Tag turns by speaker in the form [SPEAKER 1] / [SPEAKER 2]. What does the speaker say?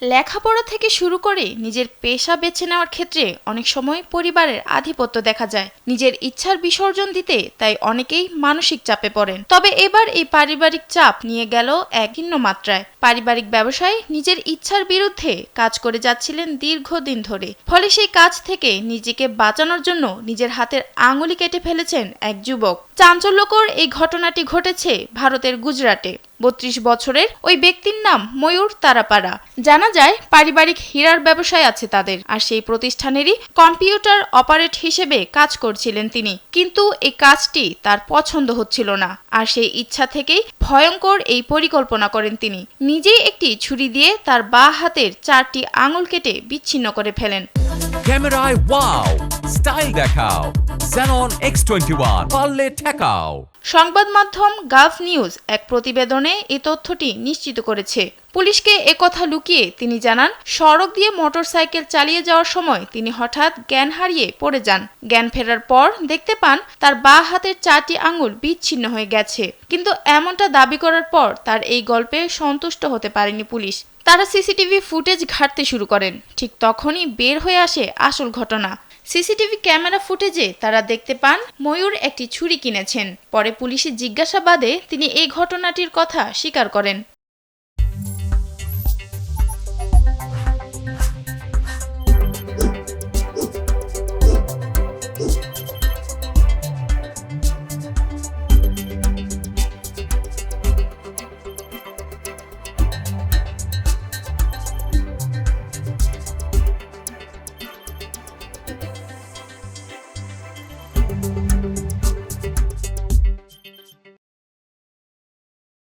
[SPEAKER 1] লেখাপড়া থেকে শুরু করে নিজের পেশা বেছে নেওয়ার ক্ষেত্রে অনেক সময় পরিবারের আধিপত্য দেখা যায়। নিজের ইচ্ছার বিসর্জন দিতে তাই অনেকেই মানসিক চাপে পড়েন। তবে এবার এই পারিবারিক চাপ নিয়ে গেল এক ভিন্ন মাত্রায়। পারিবারিক ব্যবসায় নিজের ইচ্ছার বিরুদ্ধে কাজ করে যাচ্ছিলেন দীর্ঘদিন ধরে। ফলে সেই কাজ থেকে নিজেকে বাঁচানোর জন্য নিজের হাতের আঙুলি কেটে ফেলেছেন এক যুবক। চাঞ্চল্যকর এই ঘটনাটি ঘটেছে ভারতের গুজরাটে। ৩২ বছরের ওই ব্যক্তির নাম ময়ূর তারাপারা। জানা যায় পারিবারিক হীরার ব্যবসায় আছে তাদের, আর সেই প্রতিষ্ঠানেরই কম্পিউটার অপারেট হিসেবে কাজ করছিলেন তিনি। কিন্তু এই কাজটি তার পছন্দ হচ্ছিল না, আর সেই ইচ্ছা থেকেই ভয়ঙ্কর এই পরিকল্পনা করেন তিনি। নিজেই একটি ছুরি দিয়ে তার বাঁ হাতের 4টি আঙুল কেটে বিচ্ছিন্ন করে ফেলেন।
[SPEAKER 2] ক্যামেরায় ওয়াও, স্টাইল দেখাও, Xenon X21 পারলে ঠেকাও।
[SPEAKER 1] সংবাদ মাধ্যম গালফ নিউজ এক প্রতিবেদনে এই তথ্যটি নিশ্চিত করেছে। পুলিশকে একথা লুকিয়ে তিনি জানান, সড়ক দিয়ে মোটরসাইকেল চালিয়ে যাওয়ার সময় তিনি হঠাৎ জ্ঞান হারিয়ে পড়ে যান। জ্ঞান ফেরার পর দেখতে পান তার বাঁ হাতের 4টি আঙুল বিচ্ছিন্ন হয়ে গেছে। কিন্তু এমনটা দাবি করার পর তার এই গল্পে সন্তুষ্ট হতে পারেনি পুলিশ। তারা সিসিটিভি ফুটেজ ঘাঁটতে শুরু করেন। ঠিক তখনই বের হয়ে আসে আসল ঘটনা। সিসিটিভি ক্যামেরা ফুটেজে তারা দেখতে পান ময়ূর একটি ছুরি কিনেছেন। পরে পুলিশের জিজ্ঞাসাবাদে তিনি এই ঘটনাটির কথা স্বীকার করেন।